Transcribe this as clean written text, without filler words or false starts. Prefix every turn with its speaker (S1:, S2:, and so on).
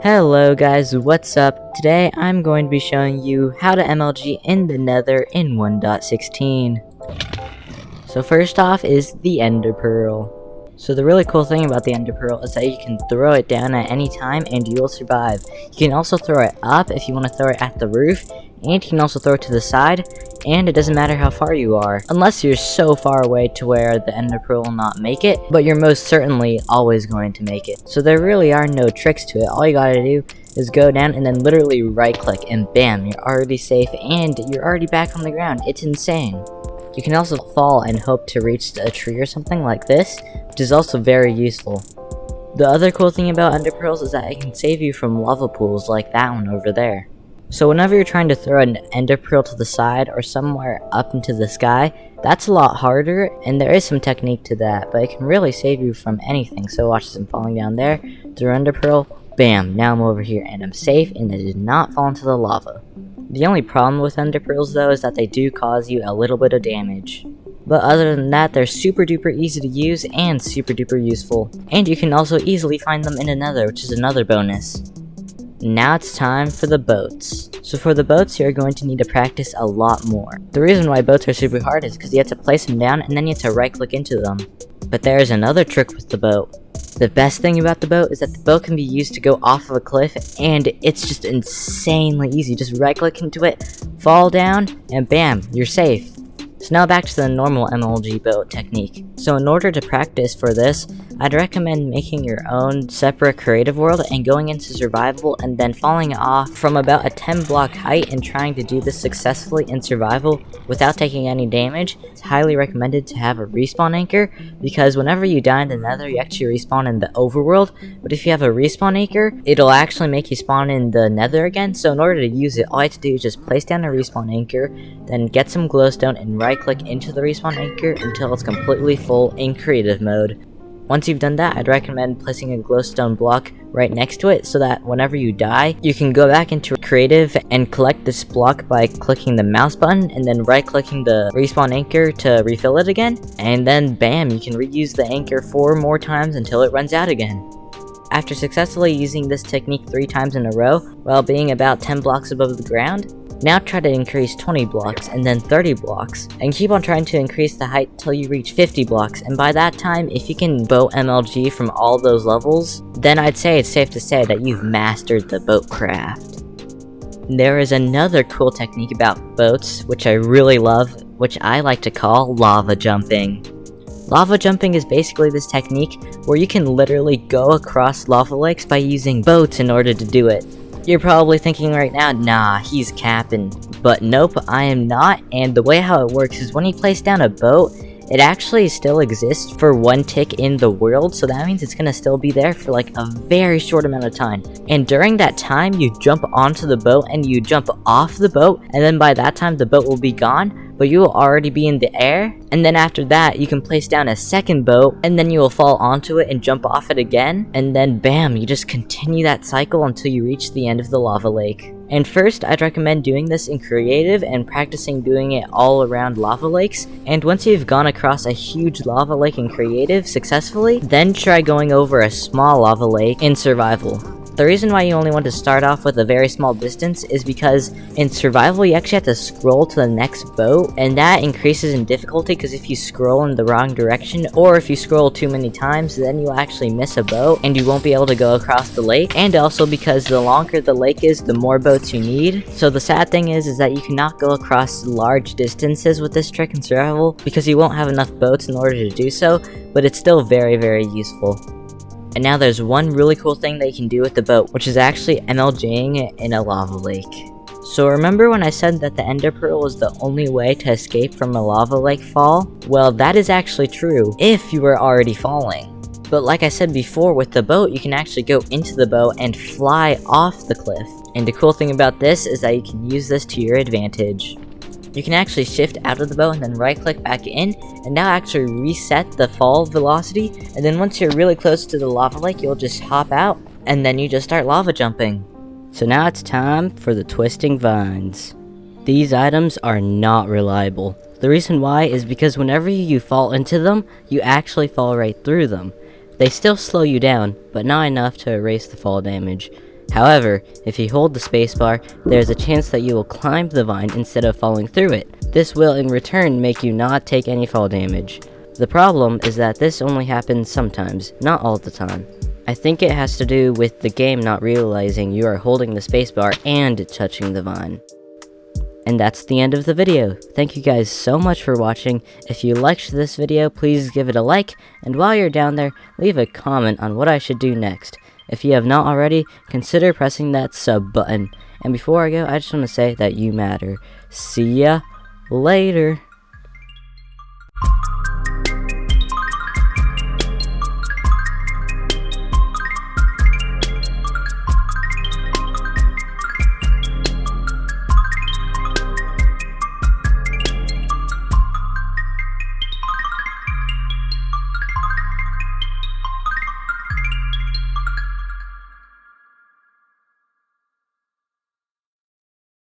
S1: Hello guys, what's up? Today I'm going to be showing you how to MLG in the Nether in 1.16. So first off is the Ender Pearl. So the really cool thing about the Ender Pearl is that you can throw it down at any time and you will survive. You can also throw it up if you want to throw it at the roof, and you can also throw it to the side, and it doesn't matter how far you are, unless you're so far away to where the Ender Pearl will not make it, but you're most certainly always going to make it. So there really are no tricks to it. All you gotta do is go down and then literally right click and bam, you're already safe and you're already back on the ground. It's insane. You can also fall and hope to reach a tree or something like this, which is also very useful. The other cool thing about Ender Pearls is that it can save you from lava pools like that one over there. So whenever you're trying to throw an Ender Pearl to the side or somewhere up into the sky, that's a lot harder, and there is some technique to that, but it can really save you from anything. So watch this, I'm falling down there, through Ender Pearl, bam, now I'm over here and I'm safe and I did not fall into the lava. The only problem with Ender Pearls though is that they do cause you a little bit of damage. But other than that, they're super duper easy to use and super duper useful. And you can also easily find them in the Nether, which is another bonus. Now it's time for the boats. So for the boats, you're going to need to practice a lot more. The reason why boats are super hard is because you have to place them down and then you have to right click into them. But there's another trick with the boat. The best thing about the boat is that the boat can be used to go off of a cliff, and it's just insanely easy. Just right click into it, fall down, and bam, you're safe. So now back to the normal MLG boat technique. So in order to practice for this, I'd recommend making your own separate creative world and going into survival and then falling off from about a 10 block height and trying to do this successfully in survival without taking any damage. It's highly recommended to have a respawn anchor, because whenever you die in the Nether, you actually respawn in the overworld, but if you have a respawn anchor, it'll actually make you spawn in the Nether again. So in order to use it, all you have to do is just place down a respawn anchor, then get some glowstone and right click into the respawn anchor until it's completely full in creative mode. Once you've done that, I'd recommend placing a glowstone block right next to it so that whenever you die, you can go back into creative and collect this block by clicking the mouse button and then right clicking the respawn anchor to refill it again, and then bam, you can reuse the anchor 4 more times until it runs out again. After successfully using this technique 3 times in a row while being about 10 blocks above the ground, now try to increase 20 blocks and then 30 blocks, and keep on trying to increase the height till you reach 50 blocks, and by that time, if you can boat MLG from all those levels, then I'd say it's safe to say that you've mastered the boat craft. There is another cool technique about boats, which I really love, which I like to call lava jumping. Lava jumping is basically this technique where you can literally go across lava lakes by using boats in order to do it. You're probably thinking right now, nah, he's capping. But nope, I am not, and the way how it works is when you place down a boat, it actually still exists for 1 tick in the world, so that means it's gonna still be there for like a very short amount of time. And during that time, you jump onto the boat and you jump off the boat, and then by that time the boat will be gone, but you will already be in the air. And then after that, you can place down a second boat, and then you will fall onto it and jump off it again, and then bam, you just continue that cycle until you reach the end of the lava lake. And first, I'd recommend doing this in creative and practicing doing it all around lava lakes, and once you've gone across a huge lava lake in creative successfully, then try going over a small lava lake in survival. The reason why you only want to start off with a very small distance is because in survival you actually have to scroll to the next boat, and that increases in difficulty because if you scroll in the wrong direction or if you scroll too many times, then you'll actually miss a boat and you won't be able to go across the lake, and also because the longer the lake is, the more boats you need. So the sad thing is that you cannot go across large distances with this trick in survival because you won't have enough boats in order to do so, but it's still very, very useful. And now there's one really cool thing that you can do with the boat, which is actually MLGing in a lava lake. So remember when I said that the Ender Pearl was the only way to escape from a lava lake fall? Well, that is actually true if you were already falling. But like I said before, with the boat, you can actually go into the boat and fly off the cliff. And the cool thing about this is that you can use this to your advantage. You can actually shift out of the boat and then right click back in, and now actually reset the fall velocity, and then once you're really close to the lava lake, you'll just hop out, and then you just start lava jumping. So now it's time for the twisting vines. These items are not reliable. The reason why is because whenever you fall into them, you actually fall right through them. They still slow you down, but not enough to erase the fall damage. However, if you hold the spacebar, there is a chance that you will climb the vine instead of falling through it. This will in return make you not take any fall damage. The problem is that this only happens sometimes, not all the time. I think it has to do with the game not realizing you are holding the spacebar and touching the vine. And that's the end of the video. Thank you guys so much for watching. If you liked this video, please give it a like, and while you're down there, leave a comment on what I should do next. If you have not already, consider pressing that sub button. And before I go, I just want to say that you matter. See ya later.